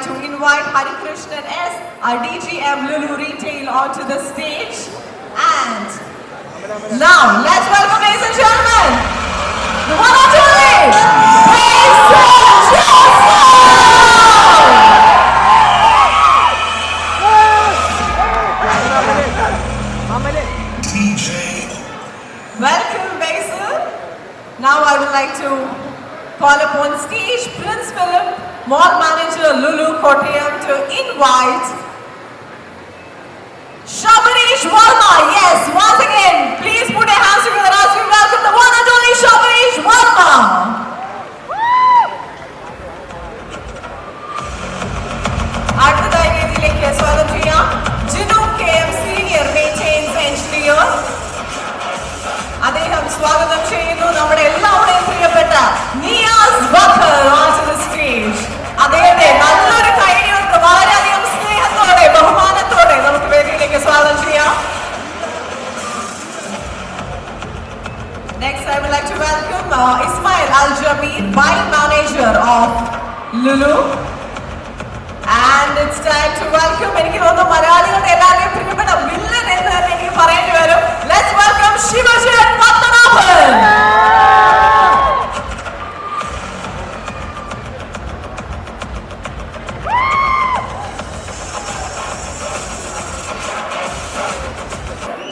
like to invite Hari Krishnan S, our DGM Lulu Retail, onto the stage. And now, let's welcome, ladies and gentlemen, the one and only Basil Joseph! Welcome, Basil. Now I would like to call upon stage Prince Philip, Mall Manager Lulu Kottayam, to invite Shabarish Verma. Yes, once again, please put your hands together as we welcome the one and only Shabarish Verma. അടുത്തതായി വേദിയിലേക്ക് സ്വാഗതം ചെയ്യാം Jinu KM Senior Maintenance Engineer. അദ്ദേഹം സ്വാഗതം ചെയ്യുന്നു നമ്മുടെ എല്ലാവരുടെയും പ്രിയപ്പെട്ട Niyas Backer onto the stage. അദ്ദേഹത്തെ നല്ലൊരു കൈയ്യടിയോടെ വളരെയധികം സ്നേഹത്തോടെ ബഹുമാനത്തോടെ നമുക്ക് വേദിയിലേക്ക് സ്വാഗതം ചെയ്യാം. Next I would like to welcome Ismail Al-Jamil, Buying Manager of Lulu. And it's time to welcome, എനിക്ക് തോന്നുന്നു മലയാളികളുടെ എല്ലാവരെയും പ്രിയപ്പെട്ട വില്ലൻ എന്ന് തന്നെ എനിക്ക് പറയേണ്ടി വരും. Let's welcome Shivajan Pattanaphan.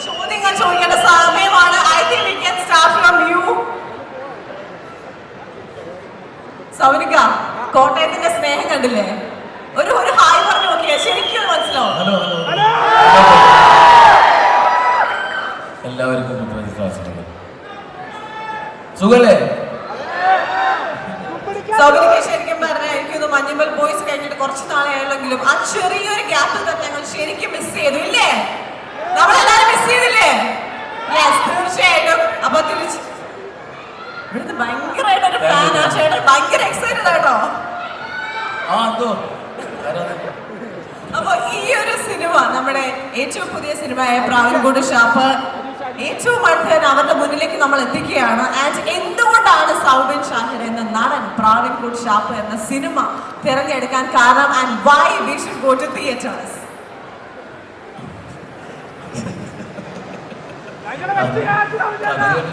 ചോദ്യങ്ങൾ ചോദിക്കേണ്ട സമയമാണ്. I think we can start from you. സൗനിക, കോട്ടയത്തിന്റെ സ്നേഹം കണ്ടില്ലേ? ഒരു ഹായ് പറഞ്ഞു നോക്കിയാ ശരിക്കും മനസ്സിലാവും. എല്ലാവർക്കും സുഖല്ലേ? സൗകര്യക്ക് ശരിക്കും പറഞ്ഞാൽ എനിക്കൊന്ന് മഞ്ഞുമൽ ബോയ്സ് കഴിഞ്ഞിട്ട് കുറച്ച് നാളെയാണെങ്കിലും ആ ചെറിയൊരു ഗ്യാപ്പിൽ തന്നെ ഞങ്ങൾ ശരിക്കും മിസ് ചെയ്തു ഇല്ലേ? നമ്മളെല്ലാരും മിസ് ചെയ്തില്ലേ? യെസ്, തീർച്ചയായിട്ടും. അപ്പൊ തിരിച്ച് ഇവിടുന്ന് ഭയങ്കരമായിട്ടൊരു ഫാൻ ആ ചേട്ടൻ ഭയങ്കര എക്സൈറ്റഡ് ആട്ടോ. അപ്പൊ ഈ ഒരു സിനിമ നമ്മുടെ ഏറ്റവും പുതിയ സിനിമയായ പ്രാവൻകൂട് ഷാപ്പ് ഏറ്റവും അടുത്ത് അവരുടെ മുന്നിലേക്ക് നമ്മൾ എത്തിക്കുകയാണ്. ആൻഡ് എന്തുകൊണ്ടാണ് സൗബിൻ ഷാഹിർ എന്ന നടൻ പ്രാവൻകൂട് ഷാപ്പ് എന്ന സിനിമ തിരഞ്ഞെടുക്കാൻ കാരണം? And why we should go to theatres?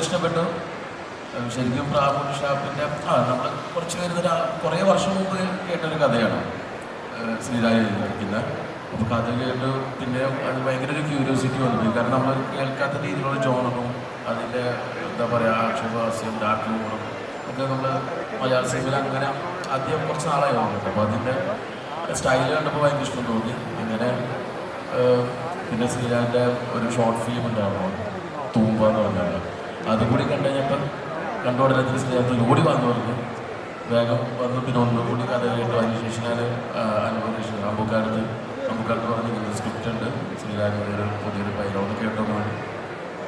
ഇഷ്ടപ്പെട്ടു. ശരിക്കും പ്രാവൻകൂട് ഷാപ്പിന്റെ നമ്മൾ കുറച്ച് പേര് കുറേ വർഷം മുമ്പ് കേട്ടൊരു കഥയാണ് ശ്രീരാജ് കളിക്കുന്നത്. അപ്പോൾ കഥ കേട്ട് പിന്നെ അത് ഭയങ്കര ഒരു ക്യൂരിയോസിറ്റി വന്നു. കാരണം നമ്മൾ കേൾക്കാത്ത രീതിയിലുള്ള ജോണറും അതിൻ്റെ എന്താ പറയുക ആക്ഷേപഹാസ്യം ഡാർക്ക് ഹ്യൂമറും ഒക്കെ നമ്മൾ മലയാള സിനിമയിൽ അങ്ങനെ ആദ്യം കുറച്ച് നാളായി വന്നിട്ട് അപ്പോൾ അതിൻ്റെ സ്റ്റൈല് കണ്ടപ്പോൾ ഭയങ്കര ഇഷ്ടം തോന്നി. അങ്ങനെ പിന്നെ ശ്രീരാജിൻ്റെ ഒരു ഷോർട്ട് ഫിലിം ഉണ്ടായിരുന്നു തൂമ്പ എന്ന് പറഞ്ഞാൽ അതുകൂടി കണ്ടുകഴിഞ്ഞപ്പോൾ കണ്ടുകൊടുത്തിട്ട് ശ്രീരാജ് ഓടി വന്നു പറഞ്ഞു വേഗം വന്നു. പിന്നെ ഒന്നുകൂടി കഥ കേട്ടു. അതിനുശേഷം ഞാൻ അനുഭവിച്ചു അമ്പുക്കാർക്ക് പറഞ്ഞ് ഇങ്ങനെ സ്ക്രിപ്റ്റ് ഉണ്ട് ശ്രീരാജിൻ്റെ ഒരു പുതിയൊരു പൈലോട്ട് കേട്ടോന്ന് വേണ്ടി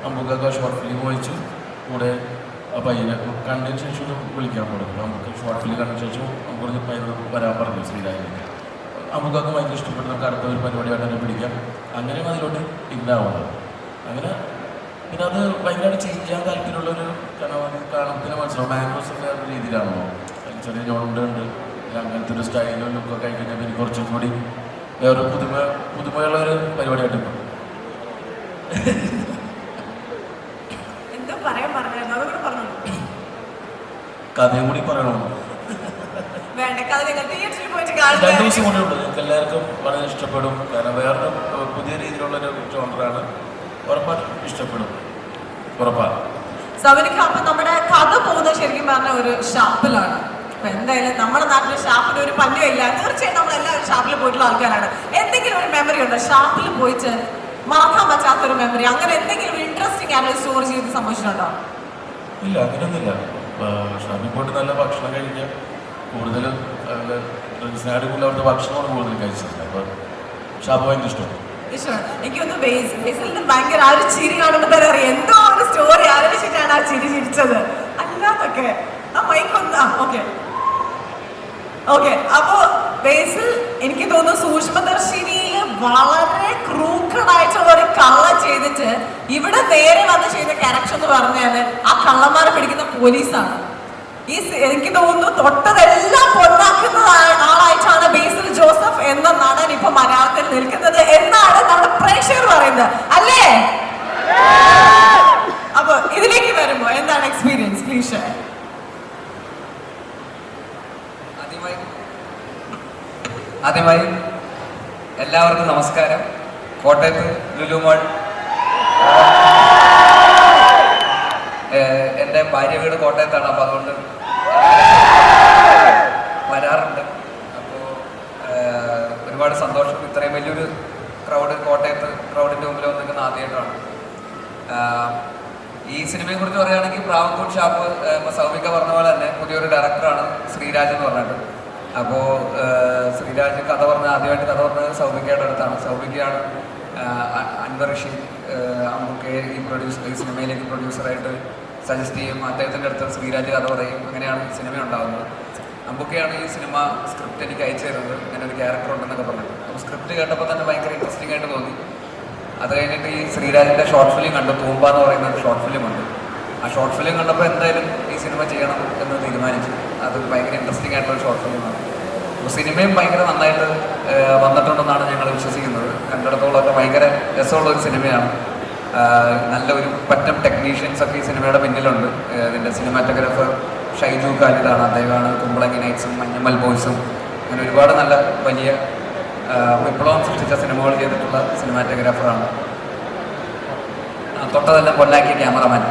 അമ്പുക്കാർക്ക് ഷോർട്ട് ഫിലിം വായിച്ചു. കൂടെ ആ പയ്യനെ കണ്ടതിന് ശേഷം വിളിക്കാൻ തുടങ്ങി. നമുക്ക് ഷോർട്ട് ഫിലിം കണ്ടതിന് ശേഷം നമുക്ക് പയ്യനോട് വരാൻ പറഞ്ഞു ശ്രീരാജിനെ. അമ്പുക്കാർക്ക് ഭയങ്കര ഇഷ്ടപ്പെട്ടു. നമുക്ക് അടുത്ത ഒരു പരിപാടിയായിട്ട് തന്നെ പിടിക്കാം. അങ്ങനെയാണ് അതിലോട്ട് ഇന്നാവുന്നത്. അങ്ങനെ പിന്നെ അത് ഭയങ്കരമായിട്ട് ചേഞ്ച് ചെയ്യാൻ താല്പര്യമുള്ളൊരു കാണത്തിന് മനസ്സിലാവും. മാംഗോസിൻ്റെ ഒരു രീതിയിലാണല്ലോ ചെറിയ ജോണ്ട് ഉണ്ട് അങ്ങനത്തെ ഒരു സ്റ്റൈലും ലുക്കൊക്കെ ആയിക്കഴിഞ്ഞാൽ പിന്നെ കുറച്ചും കൂടി വേറെ പുതുമയുള്ള ഒരു പരിപാടിയായിട്ട് ഇപ്പം കഥയും കൂടി പറയണോ? 2 ദിവസം കൂടെ ഉള്ളൂ. ഞങ്ങൾക്ക് എല്ലാവർക്കും വളരെ ഇഷ്ടപ്പെടും. കാരണം വേറൊരു പുതിയ രീതിയിലുള്ളൊരു ജോണറാണ്. ഉറപ്പായിട്ടും ഇഷ്ടപ്പെടും. ഉറപ്പാണ്. അപ്പൊ നമ്മുടെ കഥ പോകുന്നത് ശരിക്കും പറഞ്ഞ ഒരു ഷാപ്പിലാണ്. എന്തായാലും നമ്മുടെ നാട്ടിൽ ഷാപ്പിന് ഒരു പഞ്ഞമില്ല. തീർച്ചയായും നമ്മൾ എല്ലാവരും ഷാപ്പിൽ പോയിട്ടുള്ള ആൾക്കാരാണ്. എന്തെങ്കിലും ഒരു മെമ്മറി ഉണ്ടോ ഷാപ്പിൽ പോയിട്ട് മറക്കാൻ പറ്റാത്തൊരു മെമ്മറി? അങ്ങനെ എന്തെങ്കിലും ഇൻട്രസ്റ്റിംഗ് ആയിട്ട് സ്റ്റോർ ചെയ്ത് സംഭവിച്ചിട്ടുണ്ടോ? ഇല്ല, അങ്ങനെയൊന്നുമില്ല. ഷാപ്പിൽ പോയിട്ട് നല്ല ഭക്ഷണം കഴിക്കാം. കൂടുതലും കൂടുതൽ അവിടുത്തെ ഭക്ഷണമാണ് കൂടുതൽ കഴിച്ചിട്ടുണ്ട്. അപ്പോൾ ഷാപ്പ് ഭയങ്കര ഇഷ്ടമാണ്. എനിക്കൊന്ന് ബേസിലിന് ഭയങ്കര ആ ഒരു ചിരി കാണുമ്പോൾ തന്നെ അറിയാം എന്തോ ഒരു സ്റ്റോറി ആലോചിച്ചിട്ടാണ് ആ ചിരി ചിരിച്ചത്. അല്ലാതൊക്കെ ആ മൈക്കൊന്ന് ഓക്കെ. അപ്പോ ബേസിൽ എനിക്ക് തോന്നുന്നു സൂക്ഷ്മദർശിനിയിൽ വളരെ ക്രൂക്കഡായിട്ടുള്ള ഒരു കള്ള ചെയ്തിട്ട് ഇവിടെ നേരെ വന്ന് ചെയ്ത ക്യാരക്ടർ എന്ന് പറഞ്ഞാല് ആ കള്ളന്മാരെ പിടിക്കുന്ന പോലീസാണ്. എനിക്ക് തോന്നുന്നു തൊട്ടതെല്ലാം പൊന്നാക്കുന്ന ആളായിട്ടാണ് ബേസിൽ ജോസഫ് please share. ആദ്യമായി എല്ലാവർക്കും നമസ്കാരം. കോട്ടയത്ത് ലുലു മോൾ എൻ്റെ ഭാര്യ വീട് കോട്ടയത്താണ്, അപ്പോൾ അതുകൊണ്ട് വരാറുണ്ട്. അപ്പോൾ ഒരുപാട് സന്തോഷം. ഇത്രയും വലിയൊരു ക്രൗഡിൻ്റെ മുമ്പിൽ വന്നിരിക്കുന്ന ആദ്യമായിട്ടാണ്. ഈ സിനിമയെക്കുറിച്ച് പറയുകയാണെങ്കിൽ പ്രാവൻകൂർ ഷാപ്പ് സൗമിക പറഞ്ഞ പോലെ തന്നെ പുതിയൊരു ഡയറക്ടറാണ് ശ്രീരാജ് എന്ന് പറഞ്ഞിട്ട്. അപ്പോൾ ശ്രീരാജ് ആദ്യമായിട്ട് കഥ പറഞ്ഞത് സൗമികയുടെ അടുത്താണ്. സൗമികയാണ് അൻവർ റഷീദ് അമ്പുക്കെ ഈ സിനിമയിലേക്ക് പ്രൊഡ്യൂസറായിട്ട് സജസ്റ്റ് ചെയ്യും. അദ്ദേഹത്തിൻ്റെ അടുത്ത് ശ്രീരാജ് കഥ പറയും. അങ്ങനെയാണ് ഈ സിനിമ ഉണ്ടാകുന്നത്. അമ്പുക്കെയാണ് ഈ സിനിമ സ്ക്രിപ്റ്റ് എനിക്ക് അയച്ചു തരുന്നത്, അങ്ങനെ ഒരു ക്യാരക്ടർ ഉണ്ടെന്നൊക്കെ പറഞ്ഞിട്ട്. അപ്പോൾ സ്ക്രിപ്റ്റ് കേട്ടപ്പോൾ തന്നെ ഭയങ്കര ഇൻട്രസ്റ്റിംഗ് ആയിട്ട് തോന്നി. അത് കഴിഞ്ഞിട്ട് ഈ ശ്രീരാജിൻ്റെ ഷോർട്ട് ഫിലിം കണ്ടു. തൂമ്പ എന്ന് പറയുന്ന ഒരു ഷോർട്ട് ഫിലിം ഉണ്ട്. ആ ഷോർട്ട് ഫിലിം കണ്ടപ്പോൾ എന്തായാലും ഈ സിനിമ ചെയ്യണം എന്ന് തീരുമാനിച്ചു. അത് ഭയങ്കര ഇൻട്രസ്റ്റിംഗ് ആയിട്ടുള്ള ഷോർട്ട് ഫിലിമാണ്. അപ്പോൾ സിനിമയും ഭയങ്കര നന്നായിട്ട് വന്നിട്ടുണ്ടെന്നാണ് ഞങ്ങൾ വിശ്വസിക്കുന്നത്. കണ്ടിടത്തോളമൊക്കെ ഭയങ്കര രസമുള്ള ഒരു സിനിമയാണ്. നല്ല ഒരു പറ്റം ടെക്നീഷ്യൻസ് ഒക്കെ ഈ സിനിമയുടെ പിന്നിലുണ്ട്. ഇതിൻ്റെ സിനിമാറ്റോഗ്രാഫർ ഷൈജു ഖാലിദാണ്. അദ്ദേഹമാണ് കുമ്പളങ്ങി നൈറ്റ്സും മഞ്ഞമ്മൽ ബോയ്സും അങ്ങനെ ഒരുപാട് നല്ല വലിയ വിപ്ലവം സൃഷ്ടിച്ച സിനിമകൾ ചെയ്തിട്ടുള്ള സിനിമാറ്റോഗ്രാഫറാണ്. തൊട്ടതെല്ലാം പൊന്നാക്കിയ ക്യാമറമാൻ.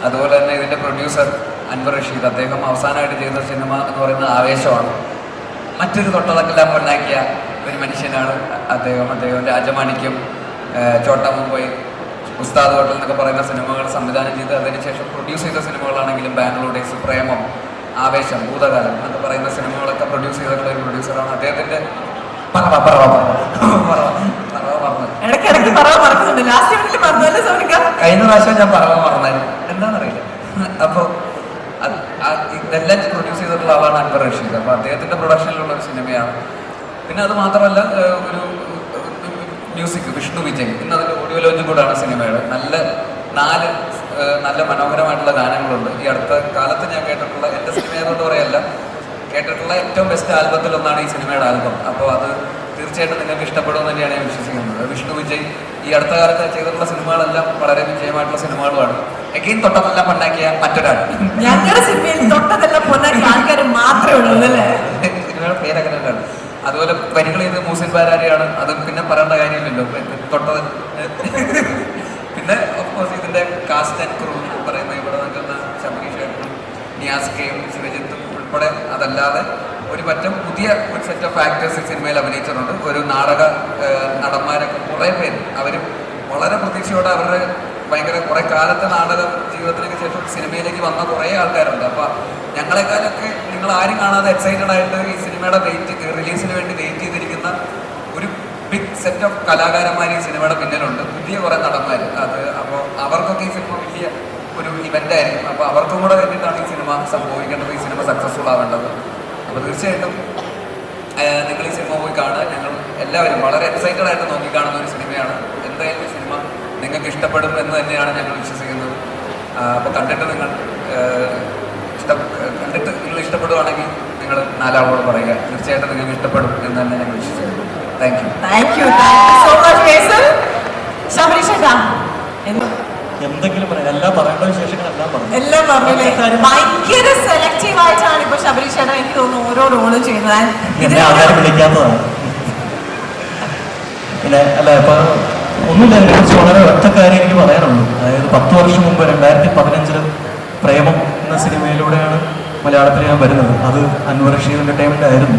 അതുപോലെ തന്നെ ഇതിൻ്റെ പ്രൊഡ്യൂസർ അൻവർ റഷീദ്. അദ്ദേഹം അവസാനമായിട്ട് ചെയ്ത സിനിമ എന്ന് പറയുന്നത് ആവേശമാണ്. മറ്റൊരു തൊട്ടതെല്ലാം പൊന്നാക്കിയ ഒരു മനുഷ്യനാണ് അദ്ദേഹം. രാജമാണിക്യം, ചോട്ടാ മുംബൈ, ഉസ്താദ് ഹോട്ടൽ എന്നൊക്കെ പറയുന്ന സിനിമകൾ സംവിധാനം ചെയ്ത് അതിനുശേഷം പ്രൊഡ്യൂസ് ചെയ്ത സിനിമകളാണെങ്കിലും ബാംഗ്ലൂർ ഡേയ്സ്, പ്രേമം, ആവേശം, ഭൂതകാലം എന്നൊക്കെ പറയുന്ന സിനിമകളൊക്കെ പ്രൊഡ്യൂസ് ചെയ്തിട്ടുള്ള ഒരു പ്രൊഡ്യൂസറാണ്. അദ്ദേഹത്തിൻ്റെ കഴിഞ്ഞ പ്രാവശ്യം ഞാൻ മറന്നായിരുന്നു, എന്താണെന്നറിയില്ല. അപ്പോൾ ഇതെല്ലാം പ്രൊഡ്യൂസ് ചെയ്തിട്ടുള്ള ആളാണ് അൻവർ റഷീദ്. അപ്പോൾ അദ്ദേഹത്തിൻ്റെ പ്രൊഡക്ഷനിലുള്ള ഒരു സിനിമയാണ്. പിന്നെ അത് മാത്രമല്ല ഒരു മ്യൂസിക് വിഷ്ണു വിജയ്. ഇന്ന് അതിൻ്റെ ഓഡിയോ ലോഞ്ചും കൂടാണ് സിനിമയുടെ. നല്ല മനോഹരമായിട്ടുള്ള ഗാനങ്ങളുണ്ട്. ഈ അടുത്ത കാലത്ത് ഞാൻ കേട്ടിട്ടുള്ള, എൻ്റെ സിനിമയെന്നുകൊണ്ട് പറയല്ല, കേട്ടിട്ടുള്ള ഏറ്റവും ബെസ്റ്റ് ആൽബത്തിലൊന്നാണ് ഈ സിനിമയുടെ ആൽബം. അപ്പോൾ അത് തീർച്ചയായിട്ടും നിങ്ങൾക്ക് ഇഷ്ടപ്പെടുമെന്ന് തന്നെയാണ് ഞാൻ വിശ്വസിക്കുന്നത്. വിഷ്ണു വിജയ് ഈ അടുത്ത കാലത്ത് ചെയ്തിട്ടുള്ള സിനിമകളെല്ലാം വളരെ വിജയമായിട്ടുള്ള സിനിമകളുമാണ്. എഗെയിൻ തൊട്ടതെല്ലാം പൊന്നാക്കിയ മറ്റൊരാൾ. ഞങ്ങളുടെ സിനിമയിൽ തൊട്ടതെല്ലാം പൊന്നാക്കിയ ആൾക്കാർ മാത്രമേ ഉള്ളൂ അല്ലേ? സിനിമയുടെ പേരൊക്കെ തന്നെയാണ്. അതുപോലെ വരികൾ ചെയ്ത് മൂസിൻ ബാരാരിയാണ്. അത് പിന്നെ പറയേണ്ട കാര്യമില്ലല്ലോ. തൊട്ടത് പിന്നെ ഓഫ്കോഴ്സ് ഇതിൻ്റെ കാസ്റ്റ് ആൻഡ് ക്രൂ എന്ന് പറയുന്ന ഇവിടെ നിൽക്കുന്ന ശബരീഷ് ഏട്ടനും നിയാസ് കെയും ശിവജിത്തും ഉൾപ്പെടെ, അതല്ലാതെ ഒരു പറ്റം പുതിയ ഒരു സെറ്റ് ഓഫ് ആക്ടേഴ്സ് ഈ സിനിമയിൽ അഭിനയിച്ചിട്ടുണ്ട്. ഒരു നാടക നടന്മാരൊക്കെ കുറേ പേര്, അവർ വളരെ പ്രതീക്ഷയോടെ അവരുടെ ഭയങ്കര കുറേ കാലത്തെ നാടക ജീവിതത്തിനൊക്കെ ശേഷം സിനിമയിലേക്ക് വന്ന കുറേ ആൾക്കാരുണ്ട്. അപ്പോൾ ഞങ്ങളെക്കാളൊക്കെ നിങ്ങൾ ആരും കാണാതെ എക്സൈറ്റഡ് ആയിട്ട് ഈ സിനിമയുടെ റിലീസിന് വേണ്ടി വെയിറ്റ് ചെയ്തിരിക്കുന്ന ഒരു ബിഗ് സെറ്റ് ഓഫ് കലാകാരന്മാർ ഈ സിനിമയുടെ പിന്നിലുണ്ട്. പുതിയ കുറേ നടന്മാർ. അപ്പോൾ അവർക്കൊക്കെ ഈ സിനിമ വലിയ ഒരു ഇവൻ്റ് ആയിരിക്കും. അപ്പോൾ അവർക്കും കൂടെ വേണ്ടിയിട്ടാണ് ഈ സിനിമ സംഭവിക്കേണ്ടത്, ഈ സിനിമ സക്സസ്ഫുൾ ആവേണ്ടത്. അപ്പോൾ തീർച്ചയായിട്ടും നിങ്ങൾ ഈ സിനിമ പോയി കാണുക. ഞങ്ങൾ എല്ലാവരും വളരെ എക്സൈറ്റഡ് ആയിട്ട് നോക്കിക്കാണുന്ന ഒരു സിനിമയാണ്. എന്തായാലും ഈ സിനിമ നിങ്ങൾക്ക് ഇഷ്ടപ്പെടും എന്ന് തന്നെയാണ് ഞങ്ങൾ വിശ്വസിക്കുന്നത്. അപ്പോൾ കണ്ടിട്ട് നിങ്ങൾ ഇഷ്ടപ്പെടുവാണെങ്കിൽ നിങ്ങൾ നാലാളോട് പറയുക. തീർച്ചയായിട്ടും നിങ്ങൾക്ക് ഇഷ്ടപ്പെടും എന്ന് തന്നെ ഞങ്ങൾ വിശ്വസിക്കുന്നു. Thank you so much. എന്തെങ്കിലും പറയാം, എല്ലാം പറയേണ്ട വിശേഷങ്ങളെല്ലാം പറഞ്ഞു. എല്ലാം പറഞ്ഞില്ലേ? ഭയങ്കര സെലക്റ്റീവ് ആയിട്ടാണ് ഇപ്പൊ ശബരീഷ് ചേട്ടൻ എനിക്ക് തോന്നുന്നു ഓരോ റോളും ചെയ്യുന്നത്. എന്നെ ആൾക്കാർ വിളിക്കാത്തതാണ്. പിന്നെ അല്ല, ഇപ്പൊ ഒന്നുമില്ല, അതിനെക്കുറിച്ച് വളരെ ഒറ്റ കാര്യം എനിക്ക് പറയാനുള്ളൂ. അതായത് 10 വർഷം മുമ്പ് 2015 പ്രേമം എന്ന സിനിമയിലൂടെയാണ് മലയാളത്തിൽ ഞാൻ വരുന്നത്. അത് അൻവർ റഷീദ് എൻ്റർടൈൻമെൻ്റ് ആയിരുന്നു,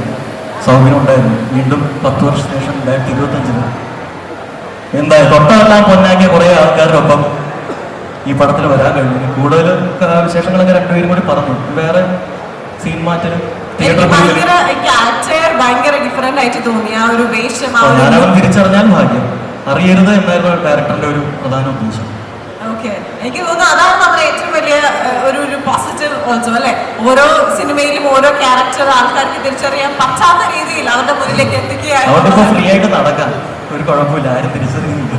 സൗകര്യമുണ്ടായിരുന്നു. വീണ്ടും 10 വർഷത്തിന് ശേഷം 2025 എന്തായാലും തൊട്ടെല്ലാം പൊന്നാക്കിയ കുറേ ആൾക്കാരുടെ ഒപ്പം ഈ പടത്തിൽ വരാൻ കഴിഞ്ഞു. കൂടുതൽ വിശേഷങ്ങളൊക്കെ രണ്ടുപേരും കൂടി പറഞ്ഞു. വേറെ സീൻ മാറ്റലും ഭയങ്കര ഡിഫറെന്റ് ആയിട്ട് തോന്നി ആ ഒരു വേഷം. ഞാനവൻ തിരിച്ചറിഞ്ഞാൽ ഭാഗ്യം, അറിയരുത് എന്നായിരുന്നു ഡയറക്ടറിന്റെ ഒരു പ്രധാന ഉദ്ദേശം. ഓക്കെ, എനിക്ക് തോന്നുന്നു അതാണ് നമ്മുടെ ഏറ്റവും വലിയ ഒരു പോസിറ്റീവ് ഓൾസോ അല്ലെ. ഓരോ സിനിമയിലും ഓരോ ക്യാരക്ടർ ആൾക്കാർക്ക് തിരിച്ചറിയാൻ പറ്റാത്ത രീതിയിൽ അവരുടെ മുന്നിലേക്ക് എത്തിക്കുകയാണ്. അവർക്ക് ഫ്രീ ആയിട്ട് നടക്കാൻ ഒരു കുഴപ്പമില്ല, ആരും തിരിച്ചറിയുന്നില്ല.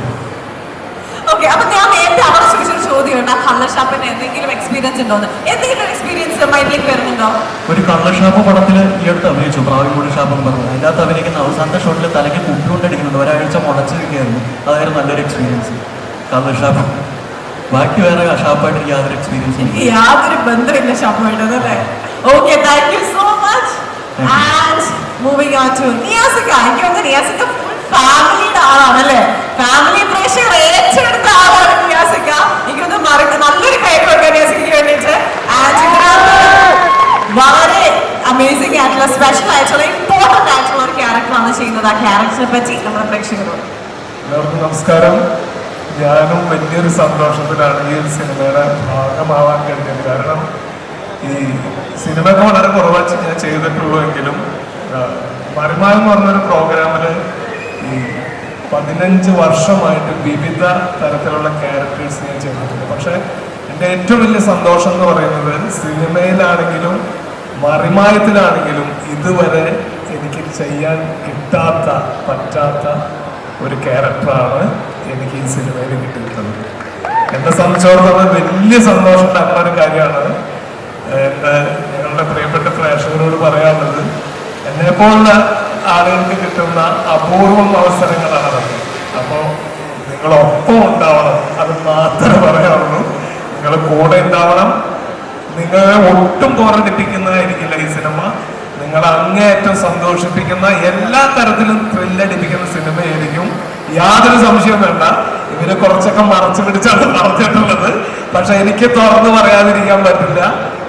ഓക്കെ, അപ്പൊ ഞാൻ നേരത്തെ അവിടെ ചോദിച്ചൊരു ചോദ്യമുണ്ട്, ആ കള്ളഷാപ്പിന് എന്തെങ്കിലും എക്സ്പീരിയൻസ് ഉണ്ടോ? എന്തെങ്കിലും എക്സ്പീരിയൻസ് മൈൻഡിലേക്ക് വരുന്നുണ്ടോ? ഒരു കള്ളഷാപ്പ് പടത്തിൽ ഈ അടുത്ത് അഭിനയിച്ചു, പ്രാവിൻകൂട് ഷാപ്പ് എന്ന് പറഞ്ഞു. അതിനകത്ത് അഭിനയിക്കുന്ന അവസാനത്തെ ഷോട്ടിൽ തലയ്ക്ക് കുപ്പി കൊണ്ടടിക്കുന്നുണ്ട്. ഒരാഴ്ച മുളച്ചിരിക്കുകയായിരുന്നു. അതായിരുന്നു നല്ലൊരു എക്സ്പീരിയൻസ്. കള്ളഷാപ്പ് ബാക്കി വേറെ ഷാപ്പായിട്ട് എനിക്ക് യാതൊരു എക്സ്പീരിയൻസ് എനിക്ക് യാതൊരു ബന്ധമില്ല ഷാപ്പുമായിട്ട് അല്ലേ. Okay, thank you so much. And moving on to നിയാസിക. എനിക്ക് തോന്നുന്നു നിയാസിക ഫുൾ ഫാമിലിയുടെ ആളാണല്ലേ, ഫാമിലി പ്രേക്ഷകർ ഏറ്റെടുത്ത ആളാണ് നിയാസിക. എനിക്ക് തോന്നുന്നു നല്ലൊരു കൈ കൊടുക്കാൻ നിയാസിക്ക് വേണ്ടിയിട്ട്. ആൻഡ് വളരെ അമേസിംഗ് ആയിട്ടുള്ള സ്പെഷ്യൽ ആയിട്ടുള്ള ഇമ്പോർട്ടന്റ് ആയിട്ടുള്ള ഒരു ക്യാരക്ടറാണ് ചെയ്യുന്നത്. ആ ക്യാരക്ടറിനെ പറ്റി നമ്മുടെ പ്രേക്ഷകരോട്. എല്ലാവർക്കും നമസ്കാരം. ഞാനും വലിയൊരു സന്തോഷത്തിലാണ് ഈ ഒരു സിനിമയുടെ ഭാഗമാവാൻ കഴിഞ്ഞത്. കാരണം ഈ സിനിമയൊക്കെ വളരെ കുറവാച്ച് ഞാൻ ചെയ്തിട്ടുള്ളൂ എങ്കിലും മറിമ എന്ന് പറഞ്ഞൊരു പ്രോഗ്രാമിൽ ഈ 15 വർഷമായിട്ട് വിവിധ തരത്തിലുള്ള ക്യാരക്ടേഴ്സ് ഞാൻ ചെയ്തിട്ടുണ്ട്. പക്ഷെ എൻ്റെ ഏറ്റവും വലിയ സന്തോഷം എന്ന് പറയുന്നത് സിനിമയിലാണെങ്കിലും മറിമായത്തിലാണെങ്കിലും ഇതുവരെ എനിക്ക് ചെയ്യാൻ പറ്റാത്ത ഒരു ക്യാരക്ടറാണ് എനിക്ക് ഈ സിനിമയിൽ കിട്ടിയിട്ടുള്ളത്. എന്നെ സംബന്ധിച്ചിടത്തോളം വലിയ സന്തോഷം തരുന്ന ഒരു കാര്യമാണ്. ഞങ്ങളുടെ പ്രിയപ്പെട്ട പ്രേക്ഷകരോട് പറയാനുള്ളത്, എന്നെപ്പോലുള്ള ആളുകൾക്ക് കിട്ടുന്ന അപൂർവം അവസരങ്ങളാണ് അതൊക്കെ. അപ്പോൾ നിങ്ങളൊപ്പം ഉണ്ടാവണം, അത് മാത്രമേ പറയാനുള്ളൂ. നിങ്ങൾ കൂടെ ഉണ്ടാവണം. നിങ്ങളെ ഒട്ടും പോരടിപ്പിക്കുന്നതായിരിക്കില്ല ഈ സിനിമ. നിങ്ങൾ അങ്ങേയറ്റം സന്തോഷിപ്പിക്കുന്ന എല്ലാ തരത്തിലും ത്രില്ലടിപ്പിക്കുന്ന സിനിമയായിരിക്കും, യാതൊരു സംശയവും വേണ്ട. ഇവര് കുറച്ചൊക്കെ മറച്ചു പിടിച്ചാണ് പറഞ്ഞിട്ടുള്ളത്, പക്ഷെ എനിക്ക് തുറന്നു പറയാതിരിക്കാൻ പറ്റില്ല.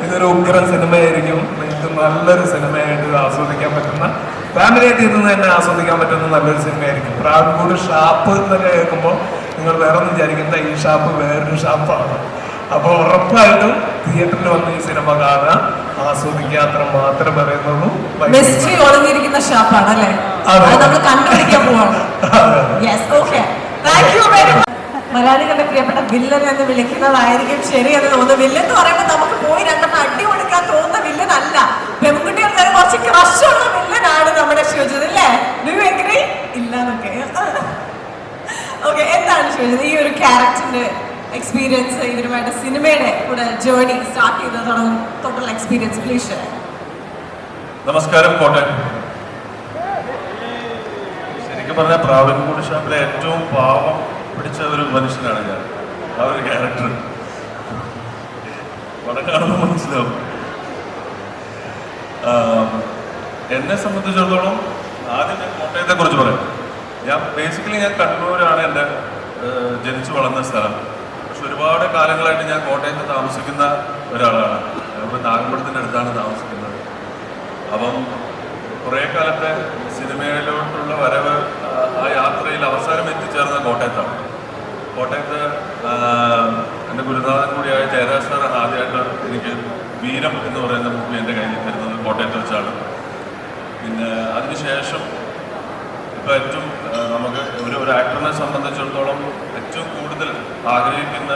ഇതൊരു ഉഗ്രൻ സിനിമയായിരിക്കും. നിങ്ങൾക്ക് നല്ലൊരു സിനിമയായിട്ട് ആസ്വദിക്കാൻ പറ്റുന്ന, ഫാമിലി ആയിട്ട് ഇരുന്ന് തന്നെ ആസ്വദിക്കാൻ പറ്റുന്ന നല്ലൊരു സിനിമയായിരിക്കും. പ്രാൺകൂട് ഷാപ്പ് എന്നൊക്കെ കേൾക്കുമ്പോൾ നിങ്ങൾ വേറെ ഒന്നും വിചാരിക്കേണ്ട, ഈ ഷാപ്പ് വേറൊരു ഷാപ്പാണ്. അപ്പോൾ ഉറപ്പായിട്ടും തിയേറ്ററിൽ വന്ന് ഈ സിനിമ കാണുക, ആസ്വദിക്കുക, അത്ര മാത്രമേ പറയുന്നുള്ളൂ. മിസ്റ്ററി ഒളിഞ്ഞിരിക്കുന്ന ഷാപ്പാണ് അല്ലേ, അത് നമ്മൾ കണ്ടുപിടിക്കാൻ പോവാണ്. മലയാളികളുടെ പ്രിയപ്പെട്ട വില്ലൻ എന്ന് വിളിക്കുന്നതായിരിക്കും ശരി എന്ന് തോന്നുന്നു. വില്ലൻ എന്ന് പറയുമ്പോൾ നമുക്ക് പോയി രണ്ടെണ്ണം അടി കൊടുക്കാൻ തോന്നുന്ന വില്ലൻ അല്ല, പെൺകുട്ടികൾക്ക് കുറച്ച് ക്രഷുള്ള വില്ലനാണ് നമ്മുടെ ശിവജിത് അല്ലേ? Do you agree? ഇല്ലാന്നൊക്കെ. ഓക്കെ, എന്താണ് ശിവജിത് ഈ ഒരു ക്യാരക്ടറിന്റെ എക്സ്പീരിയൻസ്, ഇവരുമായിട്ട് സിനിമയുടെ കൂടെ ജേർണി സ്റ്റാർട്ട് ചെയ്ത് തൊട്ടുള്ള എക്സ്പീരിയൻസ് പ്ലീസ് ഷെയർ. നമസ്കാരം കോട്ടയം. ശരിക്കും പറഞ്ഞാൽ പ്രാവൻകൂട് ഷാപ്പിലെ ഏറ്റവും പാവം പിടിച്ച ഒരു മനുഷ്യനാണ് ഞാൻ. ആ ഒരു ക്യാരക്ടർ പടം കാണുമ്പോൾ മനസ്സിലാവും. എന്നെ സംബന്ധിച്ചിടത്തോളം ആദ്യം ഞാൻ കോട്ടയത്തെ കുറിച്ച് പറയാം. ഞാൻ കണ്ണൂരാണ് എൻ്റെ ജനിച്ചു വളർന്ന സ്ഥലം. പക്ഷെ ഒരുപാട് കാലങ്ങളായിട്ട് ഞാൻ കോട്ടയത്ത് താമസിക്കുന്ന ഒരാളാണ്. നമ്മുടെ നാഗമ്പടത്തിൻ്റെ അടുത്താണ് താമസിക്കുന്നത്. അപ്പം കുറേ കാലത്തെ സിനിമയിലോട്ടുള്ള വരവ്, ആ യാത്രയിൽ അവസാനം എത്തിച്ചേർന്ന കോട്ടയത്താണ്. കോട്ടയത്ത് എൻ്റെ ഗുരുനാഥൻ കൂടിയായ ജയരാജ് സാറാണ് ആദ്യമായിട്ട് എനിക്ക് വീരം എന്ന് പറയുന്ന മൂവി എൻ്റെ കയ്യിൽ തരുന്നത് കോട്ടയത്ത് വെച്ചാണ്. പിന്നെ അതിനുശേഷം ഇപ്പോൾ ഏറ്റവും നമുക്ക് ഒരു ആക്ടറിനെ സംബന്ധിച്ചിടത്തോളം ഏറ്റവും കൂടുതൽ ആഗ്രഹിക്കുന്ന